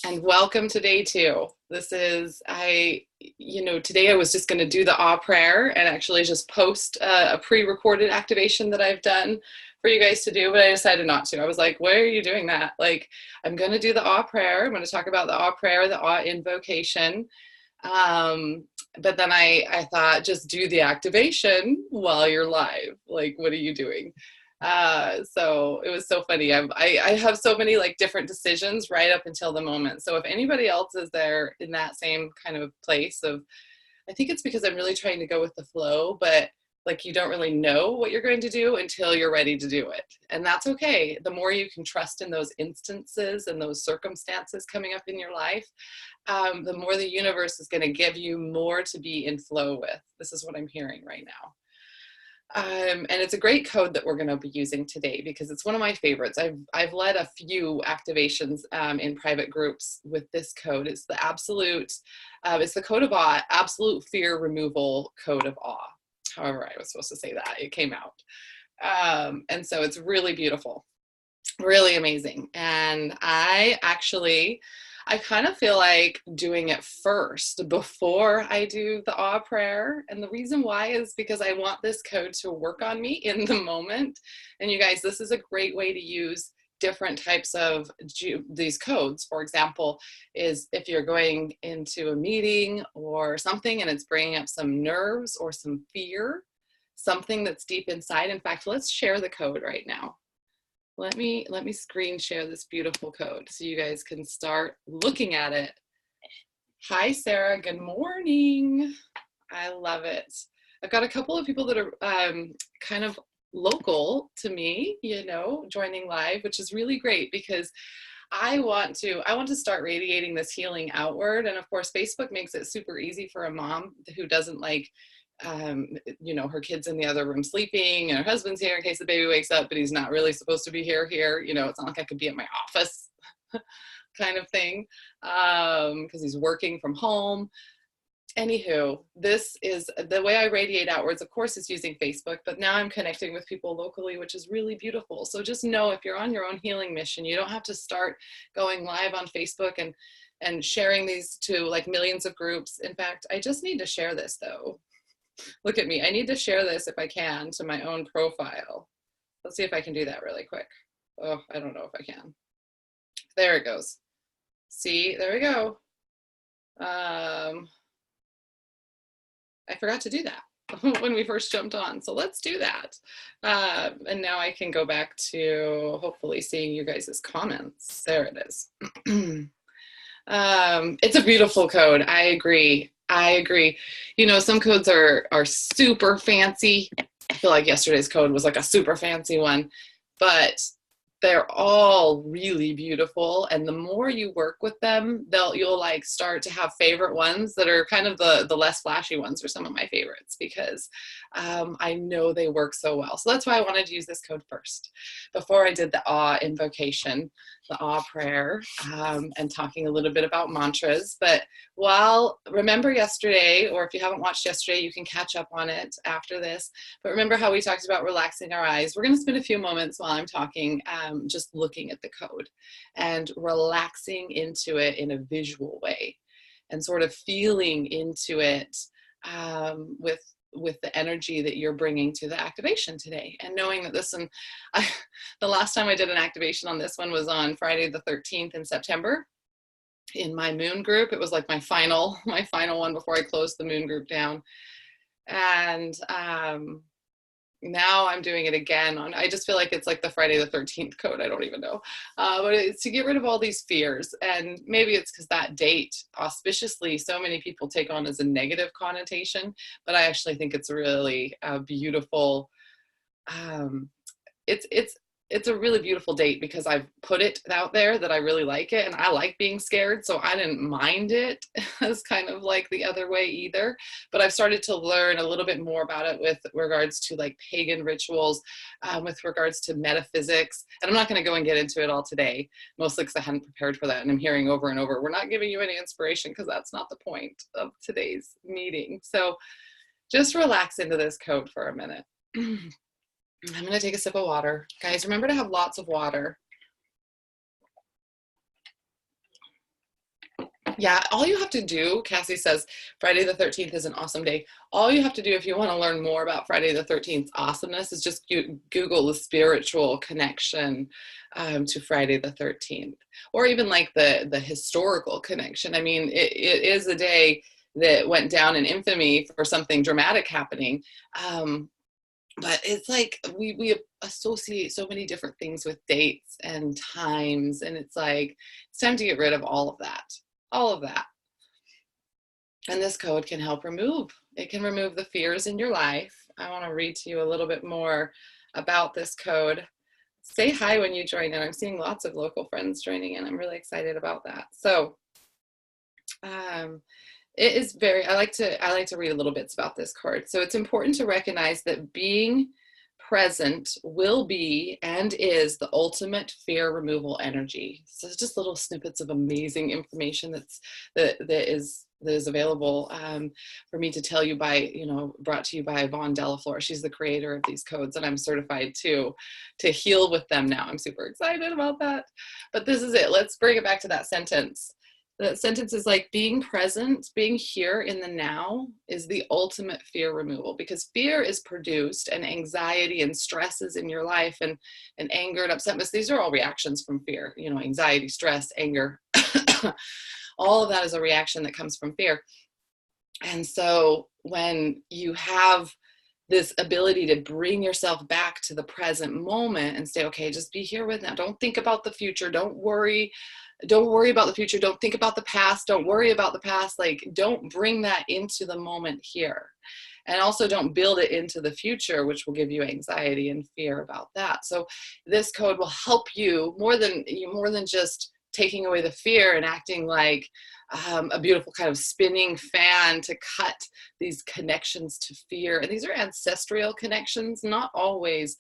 And welcome to day two. This is, today I was just going to do the AH prayer and actually just post a pre-recorded activation that I've done for you guys to do, but I decided not to. I was like, why are you doing that? Like, I'm going to do the AH prayer. I'm going to talk about the AH prayer, the AH invocation. But then I thought, just do the activation while you're live. Like, what are you doing? So it was so funny. I have so many like different decisions right up until the moment. So if anybody else is there in that same kind of place of, I think it's because I'm really trying to go with the flow, but like you don't really know what you're going to do until you're ready to do it. And that's okay. The more you can trust in those instances and those circumstances coming up in your life, the more the universe is going to give you more to be in flow with. This is what I'm hearing right now. And it's a great code that we're going to be using today because it's one of my favorites. I've led a few activations in private groups with this code. It's the absolute, it's the code of awe, absolute fear removal code of awe. However, I was supposed to say that, it came out. And so it's really beautiful, really amazing. And I kind of feel like doing it first before I do the AH prayer. And the reason why is because I want this code to work on me in the moment. And you guys, this is a great way to use different types of these codes. For example, is if you're going into a meeting or something and it's bringing up some nerves or some fear, something that's deep inside. In fact, let's share the code right now. Let me screen share this beautiful code so you guys can start looking at it. Hi, Sarah. Good morning. I love it. I've got a couple of people that are kind of local to me, joining live, which is really great because I want to start radiating this healing outward. And of course, Facebook makes it super easy for a mom who doesn't like her kid's in the other room sleeping and her husband's here in case the baby wakes up, but he's not really supposed to be here. It's not like I could be at my office kind of thing, because he's working from home. Anywho, this is the way I radiate outwards. Of course, it's using Facebook, but now I'm connecting with people locally, which is really beautiful. So just know if you're on your own healing mission, you don't have to start going live on Facebook and sharing these to like millions of groups. In fact, I just need to share this though. Look at me. I need to share this if I can to my own profile. Let's see if I can do that really quick. Oh, I don't know if I can. There it goes. See, there we go. I forgot to do that when we first jumped on. So let's do that. And now I can go back to hopefully seeing you guys' comments. There it is. It's a beautiful code. I agree. Some codes are super fancy. I feel like yesterday's code was like a super fancy one, but they're all really beautiful. And the more you work with them, you'll like start to have favorite ones that are kind of the less flashy ones are some of my favorites because I know they work so well. So that's why I wanted to use this code first before I did the AH invocation, the AH prayer, and talking a little bit about mantras. But remember yesterday, or if you haven't watched yesterday, you can catch up on it after this. But remember how we talked about relaxing our eyes. We're going to spend a few moments while I'm talking just looking at the code and relaxing into it in a visual way and sort of feeling into it with the energy that you're bringing to the activation today, and knowing that the last time I did an activation on this one was on Friday the 13th in September in my moon group. It was like my final one before I closed the moon group down. And now I'm doing it again I just feel like it's like the Friday the 13th code. I don't even know. But it's to get rid of all these fears. And maybe it's because that date auspiciously so many people take on as a negative connotation, but I actually think it's really beautiful. It's a really beautiful date because I've put it out there that I really like it and I like being scared. So I didn't mind it as kind of like the other way either. But I've started to learn a little bit more about it with regards to like pagan rituals, with regards to metaphysics. And I'm not going to go and get into it all today, mostly because I hadn't prepared for that. And I'm hearing over and over, we're not giving you any inspiration because that's not the point of today's meeting. So just relax into this code for a minute. I'm going to take a sip of water. Guys, remember to have lots of water. Yeah, all you have to do, Cassie says, Friday the 13th is an awesome day. All you have to do if you want to learn more about Friday the 13th awesomeness is just Google the spiritual connection to Friday the 13th, or even like the historical connection. I mean, it is a day that went down in infamy for something dramatic happening. But it's like we associate so many different things with dates and times, and it's like it's time to get rid of all of that. All of that. And this code can help remove. It can remove the fears in your life. I want to read to you a little bit more about this code. Say hi when you join in. I'm seeing lots of local friends joining in. I'm really excited about that. So it is very, I like to read a little bits about this card. So it's important to recognize that being present will be and is the ultimate fear removal energy. So it's just little snippets of amazing information that is available for me to tell you by, brought to you by Yvonne Delafleur. She's the creator of these codes, and I'm certified to heal with them now. I'm super excited about that. But this is it. Let's bring it back to that sentence. That sentence is like being present, being here in the now is the ultimate fear removal, because fear is produced, and anxiety and stresses in your life and anger and upsetness. These are all reactions from fear, anxiety, stress, anger. All of that is a reaction that comes from fear. And so when you have this ability to bring yourself back to the present moment and say, okay, just be here with now. Don't think about the future. Don't worry about the future. Don't think about the past. Don't worry about the past. Like, don't bring that into the moment here. And also don't build it into the future, which will give you anxiety and fear about that. So this code will help you more than just taking away the fear and acting like a beautiful kind of spinning fan to cut these connections to fear. And these are ancestral connections. Not always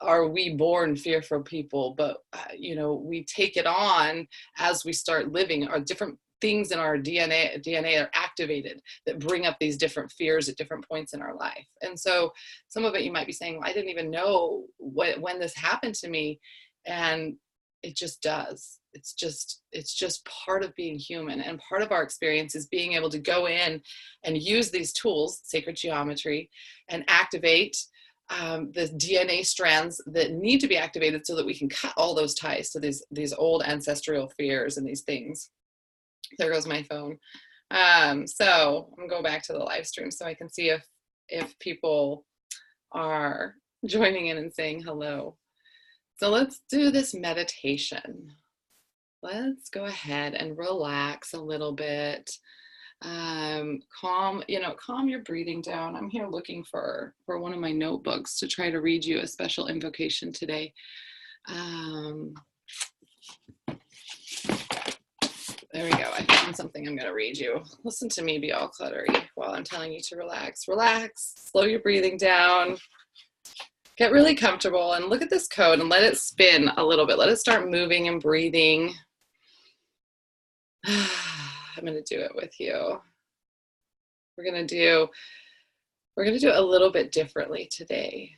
are we born fearful people, but we take it on as we start living. Our different things in our DNA are activated that bring up these different fears at different points in our life. And so some of it you might be saying, well, I didn't even know when this happened to me. And it just does. It's just part of being human, and part of our experience is being able to go in and use these tools, sacred geometry, and activate the DNA strands that need to be activated so that we can cut all those ties to these old ancestral fears and these things. There goes my phone. So I'm gonna go back to the live stream so I can see if people are joining in and saying hello. So let's do this meditation. Let's go ahead and relax a little bit. Calm your breathing down. I'm here looking for one of my notebooks to try to read you a special invocation today. There we go. I found something I'm going to read you. Listen to me be all cluttery while I'm telling you to relax. Relax, slow your breathing down. Get really comfortable and look at this code and let it spin a little bit. Let it start moving and breathing. I'm going to do it with you. We're going to do a little bit differently today.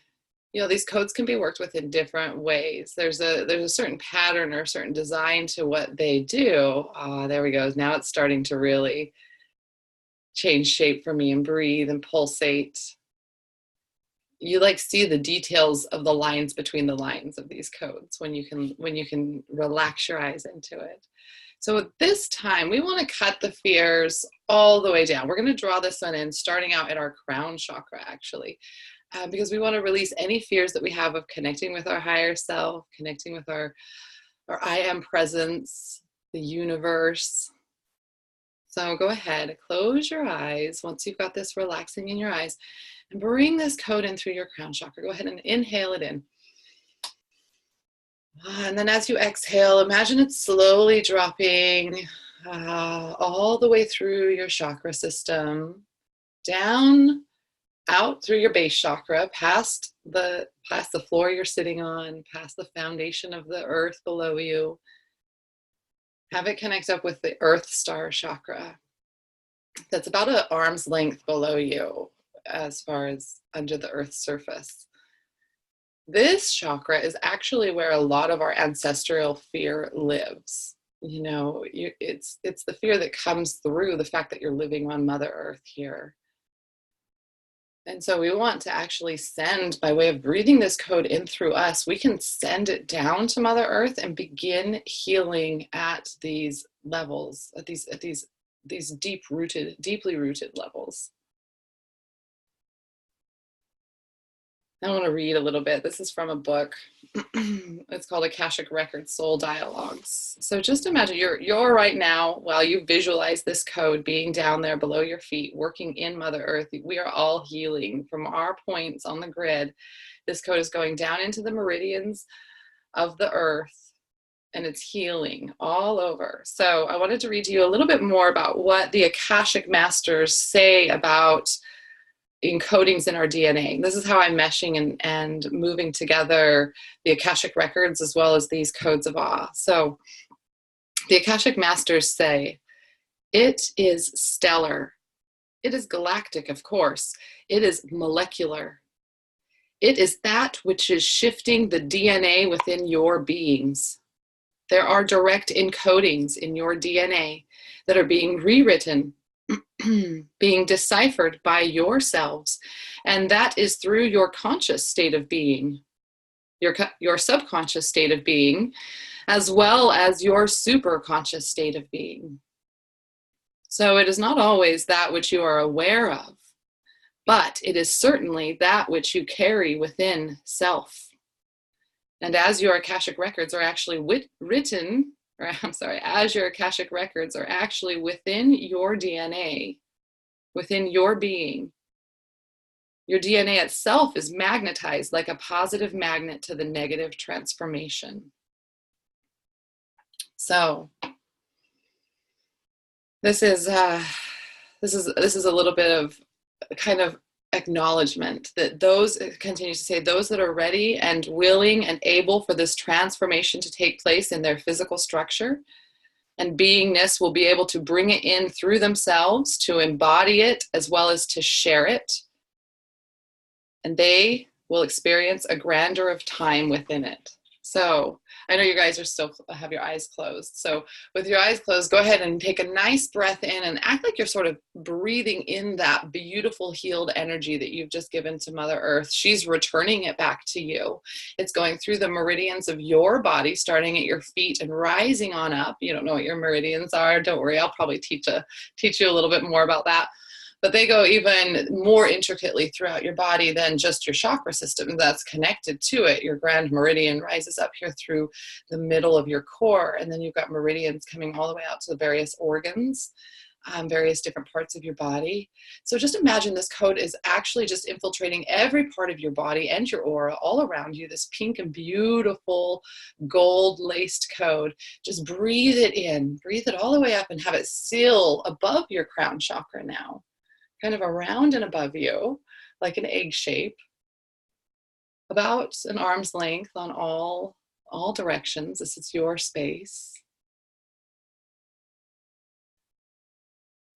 These codes can be worked with in different ways. There's a certain pattern or a certain design to what they do. There we go. Now it's starting to really change shape for me and breathe and pulsate. You see the details of the lines between the lines of these codes when you can relax your eyes into it. So at this time, we want to cut the fears all the way down. We're going to draw this one in, starting out at our crown chakra, actually, because we want to release any fears that we have of connecting with our higher self, connecting with our I am presence, the universe. So go ahead, close your eyes once you've got this relaxing in your eyes, and bring this code in through your crown chakra. Go ahead and inhale it in. And then as you exhale, imagine it slowly dropping all the way through your chakra system, down, out through your base chakra, past the floor you're sitting on, past the foundation of the earth below you. Have it connect up with the earth star chakra. That's about an arm's length below you as far as under the earth's surface. This chakra is actually where a lot of our ancestral fear lives. You know, it's the fear that comes through the fact that you're living on Mother Earth here. And so we want to actually send, by way of breathing this code in through us, we can send it down to Mother Earth and begin healing at these levels, at these deeply rooted levels. I want to read a little bit. This is from a book. It's called Akashic Records Soul Dialogues. So just imagine you're right now, while you visualize this code being down there below your feet, working in Mother Earth. We are all healing from our points on the grid. This code is going down into the meridians of the earth, and it's healing all over. So I wanted to read to you a little bit more about what the Akashic Masters say about encodings in our DNA. This is how I'm meshing and moving together the Akashic records as well as these codes of awe. So the Akashic Masters say, it is stellar. It is galactic, of course. It is molecular. It is that which is shifting the DNA within your beings. There are direct encodings in your DNA that are being rewritten, being deciphered by yourselves, and that is through your conscious state of being, your subconscious state of being, as well as your superconscious state of being. So it is not always that which you are aware of, but it is certainly that which you carry within self. And as your Akashic records are actually as your Akashic records are actually within your DNA, within your being, your DNA itself is magnetized like a positive magnet to the negative transformation. So this is a little bit of kind of acknowledgement that those, it continues to say, those that are ready and willing and able for this transformation to take place in their physical structure and beingness will be able to bring it in through themselves to embody it as well as to share it. And they will experience a grandeur of time within it. So I know you guys are still have your eyes closed. So with your eyes closed, go ahead and take a nice breath in and act like you're sort of breathing in that beautiful healed energy that you've just given to Mother Earth. She's returning it back to you. It's going through the meridians of your body, starting at your feet and rising on up. You don't know what your meridians are. Don't worry, I'll probably teach you a little bit more about that. But they go even more intricately throughout your body than just your chakra system that's connected to it. Your grand meridian rises up here through the middle of your core, and then you've got meridians coming all the way out to the various organs, various different parts of your body. So just imagine this code is actually just infiltrating every part of your body and your aura all around you, this pink and beautiful gold-laced code. Just breathe it in, breathe it all the way up and have it seal above your crown chakra now. Kind of around and above you, like an egg shape, about an arm's length on all directions. This is your space.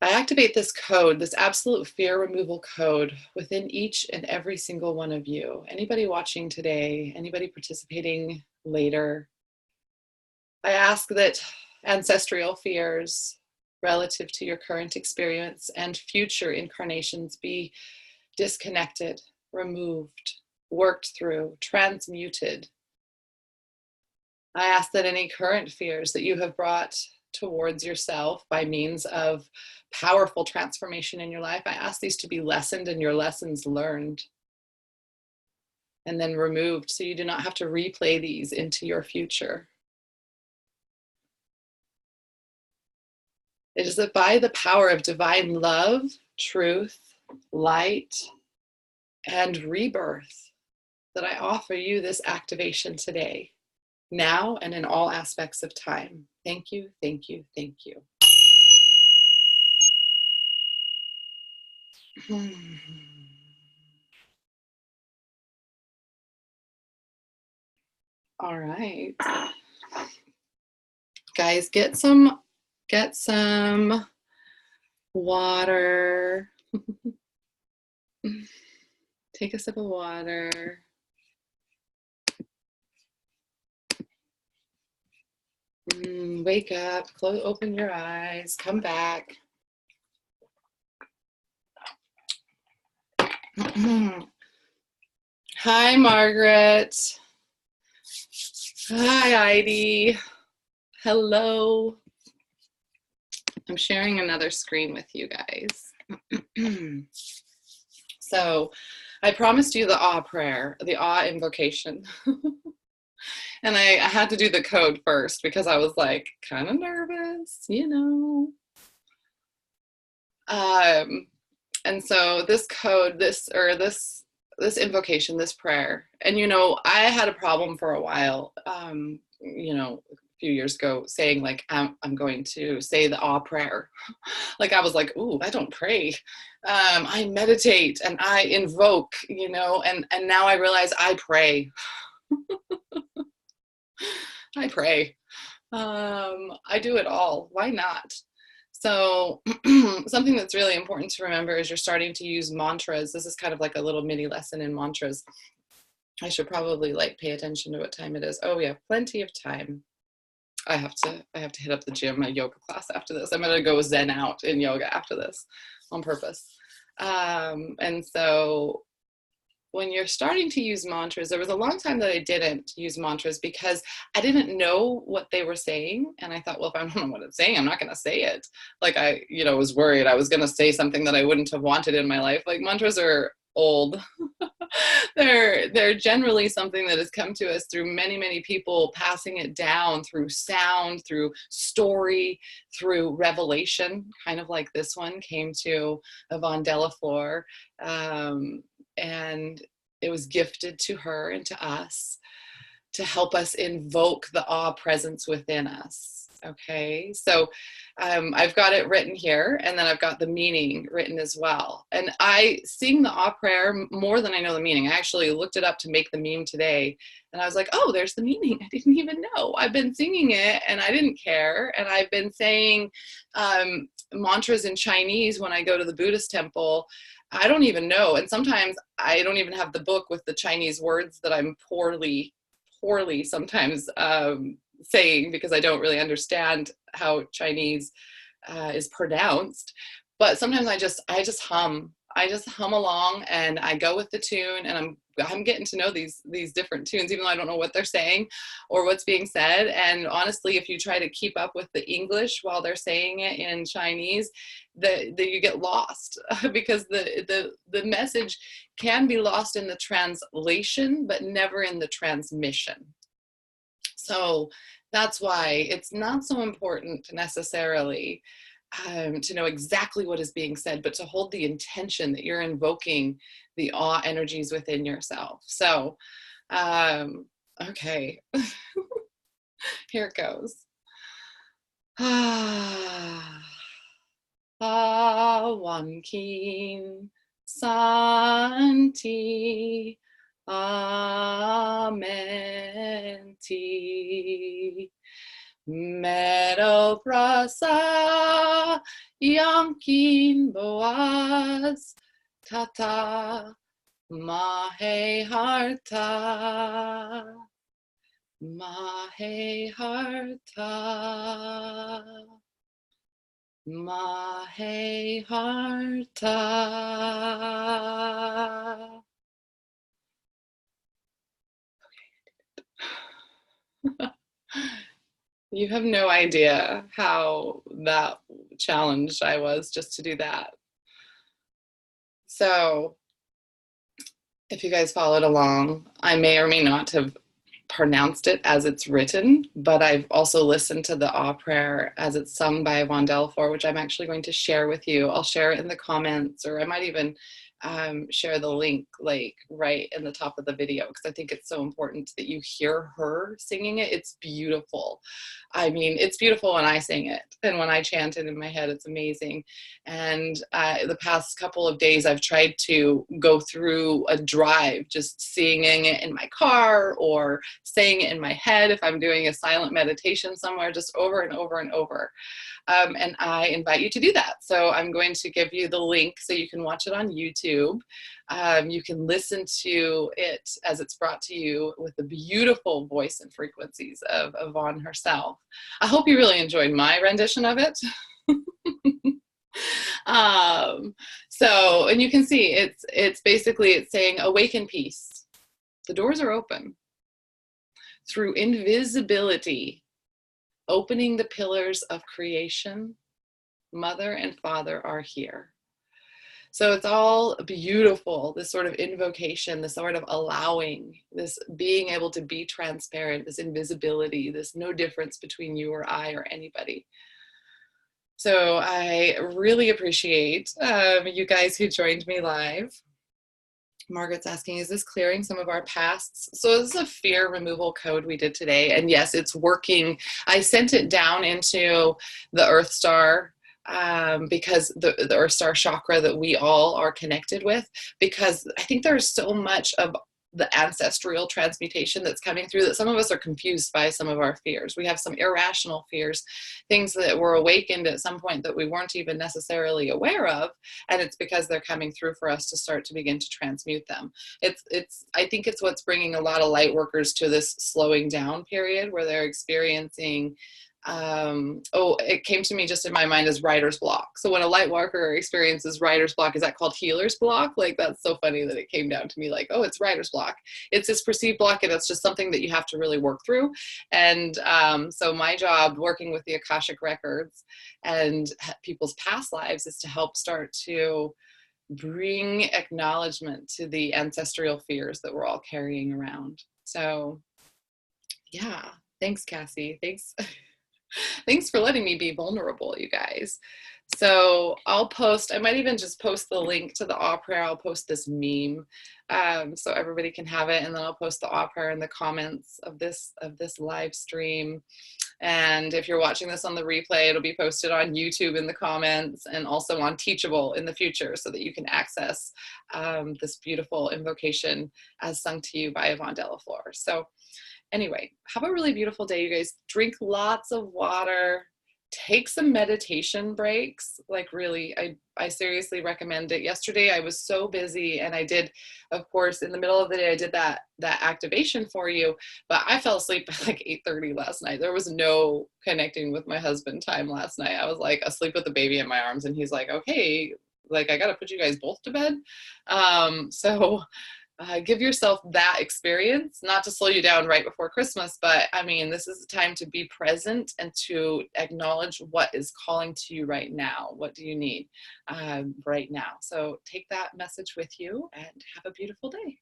I activate this code, this absolute fear removal code within each and every single one of you. Anybody watching today, anybody participating later, I ask that ancestral fears relative to your current experience and future incarnations be disconnected, removed, worked through, transmuted. I ask that any current fears that you have brought towards yourself by means of powerful transformation in your life, I ask these to be lessened and your lessons learned and then removed so you do not have to replay these into your future. It is that by the power of divine love, truth, light, and rebirth that I offer you this activation today, now and in all aspects of time. Thank you, thank you, thank you. All right. Guys, get some water. Take a sip of water. Wake up, close, open your eyes, come back. Hi, Margaret. Hi, Heidi. Hello. I'm sharing another screen with you guys. So I promised you the AH prayer, the AH invocation. And I had to do the code first because I was like kind of nervous, you know. And so this code, this invocation, this prayer, and you know, I had a problem for a while, you know, a few years ago, saying like, I'm going to say the AH prayer. Like I was like, ooh, I don't pray. I meditate and I invoke, you know, and now I realize I pray. I pray. I do it all. Why not? So something that's really important to remember is you're starting to use mantras. This is kind of like a little mini lesson in mantras. I should probably like pay attention to what time it is. Oh, we have plenty of time. I have to hit up the gym, my yoga class after this. I'm gonna go zen out in yoga after this on purpose. And so when you're starting to use mantras, there was a long time that I didn't use mantras because I didn't know what they were saying. And I thought, well, if I don't know what it's saying, I'm not going to say it. Like I, you know, was worried I was going to say something that I wouldn't have wanted in my life. Like mantras are old. They're generally something that has come to us through many people passing it down through sound, through story, through revelation, kind of like this one came to Yvonne Delafleur. And it was gifted to her and to us to help us invoke the AH presence within us. Okay, so I've got it written here, and then I've got the meaning written as well. And I sing the AH prayer more than I know the meaning. I actually looked it up to make the meme today, and I was like, oh, there's the meaning. I didn't even know. I've been singing it, and I didn't care. And I've been saying mantras in Chinese when I go to the Buddhist temple. I don't even know. And sometimes I don't even have the book with the Chinese words that I'm poorly sometimes saying because I don't really understand how Chinese is pronounced. But sometimes I just hum. I just hum along and I go with the tune, and I'm getting to know these different tunes, even though I don't know what they're saying or what's being said. And honestly, if you try to keep up with the English while they're saying it in Chinese, you get lost because the message can be lost in the translation, but never in the transmission. So that's why it's not so important necessarily to know exactly what is being said, but to hold the intention that you're invoking the AH energies within yourself. So, okay, here it goes. One King Santi Amenti Meadow Prasa Yankin Boaz Tata Mahe Harta Mahe Harta Mahe Harta. Okay. You have no idea how that challenged I was just to do that. So if you guys followed along, I may or may not have pronounced it as it's written, but I've also listened to the AH prayer as it's sung by Yvonne Delafleur, which I'm actually going to share with you. I'll share it in the comments, or I might even share the link like right in the top of the video, because I think it's so important that you hear her singing it. It's beautiful. I mean, it's beautiful when I sing it, and when I chant it in my head, it's amazing. And the past couple of days, I've tried to go through a drive, just singing it in my car or saying it in my head if I'm doing a silent meditation somewhere, just over and over and over. And I invite you to do that. So I'm going to give you the link so you can watch it on YouTube. You can listen to it as it's brought to you with the beautiful voice and frequencies of Yvonne herself. I hope you really enjoyed my rendition of it. And you can see it's basically, it's saying, awaken peace. The doors are open. Through invisibility, opening the pillars of creation, Mother and Father are here. So it's all beautiful, this sort of invocation, this sort of allowing, this being able to be transparent, this invisibility, this no difference between you or I or anybody. So I really appreciate you guys who joined me live. Margaret's asking, is this clearing some of our pasts? So this is a fear removal code we did today. And yes, it's working. I sent it down into the Earth Star because the Earth Star chakra that we all are connected with, because I think there's so much of the ancestral transmutation that's coming through that some of us are confused by some of our fears. We have some irrational fears, things that were awakened at some point that we weren't even necessarily aware of, and it's because they're coming through for us to start to begin to transmute them. I think it's what's bringing a lot of light workers to this slowing down period where they're experiencing it came to me just in my mind as writer's block. So when a light worker experiences writer's block, is that called healer's block? Like, that's so funny that it came down to me like, oh, it's writer's block. It's this perceived block, and it's just something that you have to really work through. And so my job working with the Akashic records and people's past lives is to help start to bring acknowledgement to the ancestral fears that we're all carrying around. So yeah, thanks, Cassie. Thanks. Thanks for letting me be vulnerable, you guys. So I'll post, I might even just post the link to the AH Prayer. I'll post this meme so everybody can have it. And then I'll post the AH Prayer in the comments of this live stream. And if you're watching this on the replay, it'll be posted on YouTube in the comments and also on Teachable in the future so that you can access this beautiful invocation as sung to you by Yvonne Delafleur. So anyway, have a really beautiful day, you guys. Drink lots of water. Take some meditation breaks. Like, really, I seriously recommend it. Yesterday, I was so busy, and I did, of course, in the middle of the day, I did that activation for you, but I fell asleep at like 8:30 last night. There was no connecting with my husband time last night. I was like asleep with the baby in my arms, and he's like, okay, like, I got to put you guys both to bed. Give yourself that experience, not to slow you down right before Christmas, but I mean, this is the time to be present and to acknowledge what is calling to you right now. What do you need right now? So take that message with you and have a beautiful day.